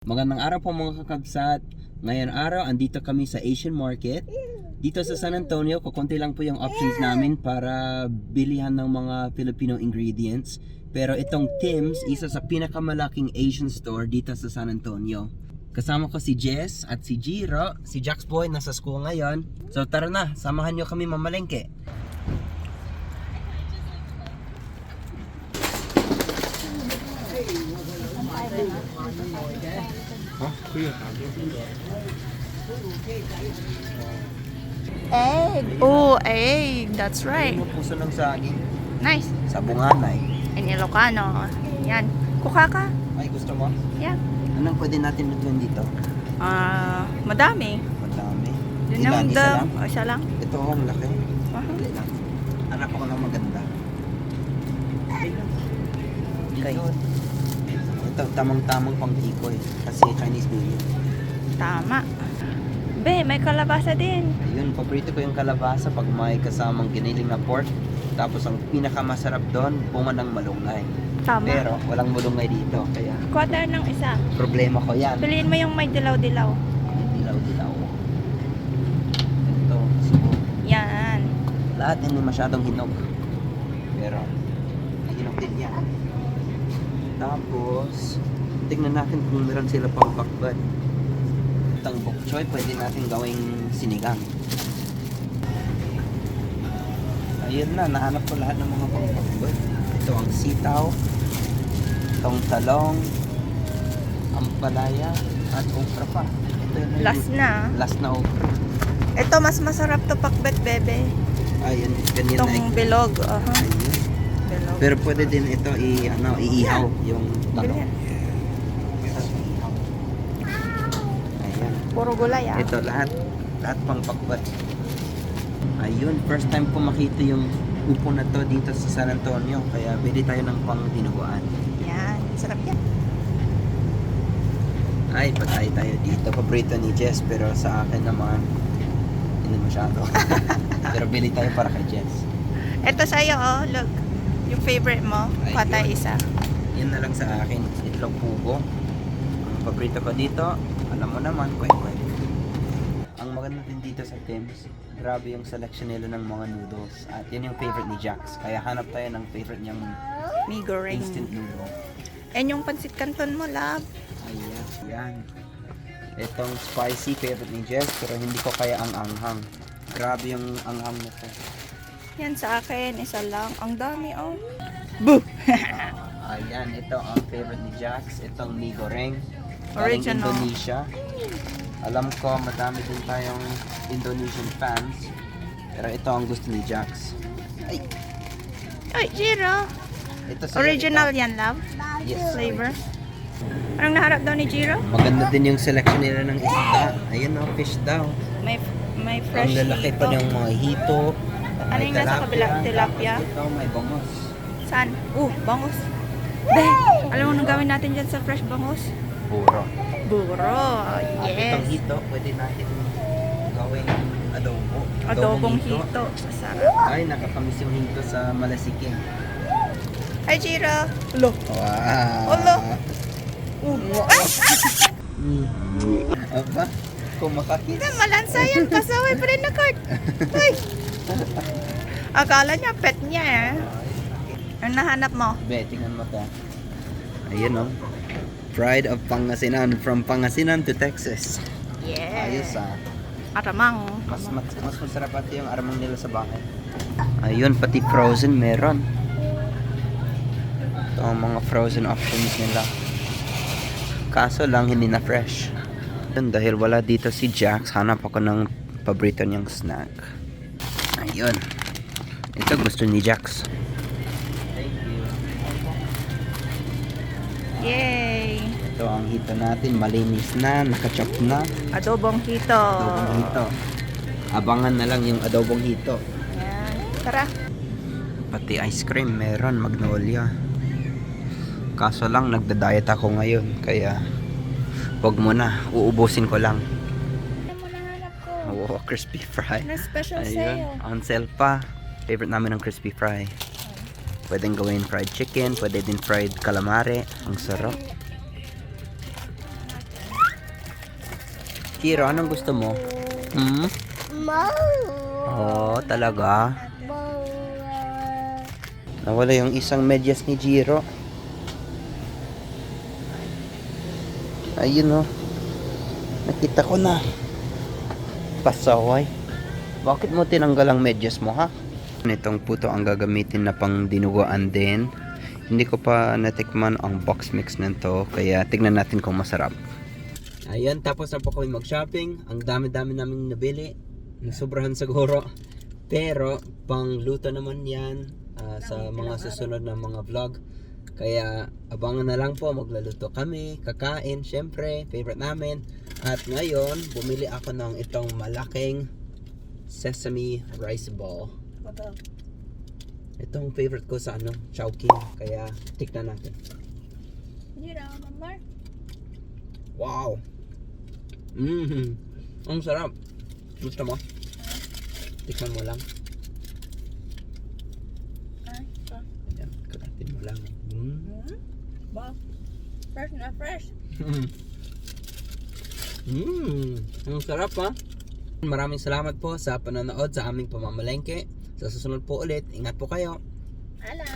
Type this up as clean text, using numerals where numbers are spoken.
Magandang araw po mga kakabsat. Ngayon araw, andito kami sa Asian Market. Dito sa San Antonio, kukunti lang po yung options namin para bilihan ng mga Filipino ingredients. Pero itong Tim's, isa sa pinakamalaking Asian store dito sa San Antonio. Kasama ko si Jess at si Jiro. Si Jax Boy nasa school ngayon. So tara na, samahan nyo kami mamalengke. Egg. Oh, egg. That's right. Puso ng saging Nice. sa bunganay. In Ilocano. Yan. Kuha ka? Ay, gusto mo? Yan. Anong pwede natin lutuin dito? Madami. Madami. Yun Ilan? ang Isa lang? Isa lang. Ito ang laki. Aha. Dali lang. Anak ko lang maganda. Okay. Ito, tamang-tamang pang tikoy. Kasi Chinese New Year. Tama. Be, may kalabasa din. Ayun, paborito ko yung kalabasa pag may kasamang giniling na pork. Tapos ang pinakamasarap doon, bunga ng malunggay. Tama. Pero walang malunggay dito. Kaya Kuha tayo ng isa. problema ko yan. Piliin mo yung may dilaw-dilaw. Dilaw-dilaw. Ito, siguro. Yan. Lahat hindi masyadong hinog. Pero, hinog din yan. Tapos, tignan natin kung meron sila pang bakbad. Itong bok choy, pwede natin gawing sinigang. Ayun na, nahanap ko lahat ng mga pang bakbad. Ito ang sitaw, itong talong, ampalaya, at okra pa. Ito yun na Last na. Last na okra. Ito, mas masarap to pakbet, bebe. Ayun, ganyan na. Itong bilog. Ayun. Bilog. Pero pwede din ito iihaw yung talong. Ganyan. Ayan. Puro gulay ah. Ito lahat pang pakbat. Ayun, first time ko makita yung upo na to dito sa San Antonio. Kaya bili tayo ng pang dinuguan. Yan. Sarap yan. Ay, patay tayo dito. Paborito ni Jess, pero sa akin naman hindi masyado. Pero bili tayo para kay Jess. Ito sa'yo, oh. Look. Yung favorite mo. Kuha tayo Ayun. isa. Yan na lang sa akin. Itlog pugo. Ang paborito ko dito, alam mo naman, kwek-kwek. Ang maganda din dito sa Tim's, grabe yung selection nila ng mga noodles. At yan yung favorite ni Jax. Kaya hanap tayo ng favorite niyang Mi goreng. instant noodle. And yung pansit canton mo, love. Ayan. Yan. Itong spicy favorite ni Jess, pero hindi ko kaya ang anghang. Grabe yung anghang na to. Yan sa akin, isa lang. Ang dami, oh. Boo! Ayan, ito ang favorite ni Jax. Itong mi goreng. Galing Original. Indonesia. Alam ko, madami din tayong Indonesian fans. Pero ito ang gusto ni Jax. Ay! Ay, Jiro. Ito sa'yo, Original ito. yan, love. Yes. Flavor. Anong naharap daw ni Jiro? Maganda din yung selection nila ng isda. Ayun o, fish daw. May fresh Ang lalaki pa hito. ng mga hito. Ano May yung nasa kabila? Tilapia? Tapos ito, may bangos. Saan? Bangus. Be, alam mo nang gawin natin dyan sa fresh bangus? Puro. Buro. At itong Yes. hito, pwede natin gawing adobo. Adobong hito. Masarap. Ay, nakakamiss yung hito sa Malasiking. Ay, Jiro. Ulo. Wow! Ulo. Ay! Aba, kung makakita. Hindi, malansa yan. Kasaway pa rin na card. Ay. Akala niya, pet niya eh. Ang nahanap mo? Be, tingnan mo to. Ayun o. Pride of Pangasinan. From Pangasinan to Texas. Ayos Yes. ah. Aramang. Mas masarap pati yung aramang nila sa bahay. Ayun, pati frozen meron. Ito ang mga frozen options nila. Kaso lang hindi na fresh. Yun, dahil wala dito si Jax, hanap ako ng paborito niyang snack. Ayun. Ito gusto ni Jax. Thank you. Yay. Ito ang hito natin, malinis na, nakachop na. Adobong hito. Adobong hito. Abangan na lang yung adobong hito. Yan. Tara. Pati ice cream meron, Magnolia. Kaso lang nagda-diet ako ngayon, kaya wag mo na, uubusin ko lang. Ano mo nahanap ko? Oh, crispy fry. Na special Ayun, sale. on sale pa. Favorite namin ng crispy fry. Pwedeng gawin fried chicken, pwede din fried calamari. Ang sarap. Jiro, anong gusto mo? Hmm? Oh, talaga? Nawala yung isang medyas ni Jiro. Ayun oh. Nakita ko na. Pasaway. Bakit mo tinanggal ang medyas mo, ha? Nitong puto ang gagamitin na pang dinuguan din. Hindi ko pa natikman ang box mix nito, kaya tignan natin kung masarap. Ayan, tapos na po kami mag-shopping. Ang dami-dami naming nabili. Sobrahan siguro. Pero, pang luto naman yan sa mga susunod na mga vlog. Kaya, abangan na lang po. Maglaluto kami, kakain, syempre, favorite namin. At ngayon, bumili ako ng itong malaking sesame rice ball. Itong favorite ko sa Chowking. Kaya, tikman natin. Wow! Ang sarap. Gusto mo? Tikman mo lang. Ayan, kakatin mo lang. Fresh na fresh. Ang sarap, ha? Maraming salamat po sa panonood sa aming pamamalengke. Sa susunod po ulit, ingat po kayo. Ala.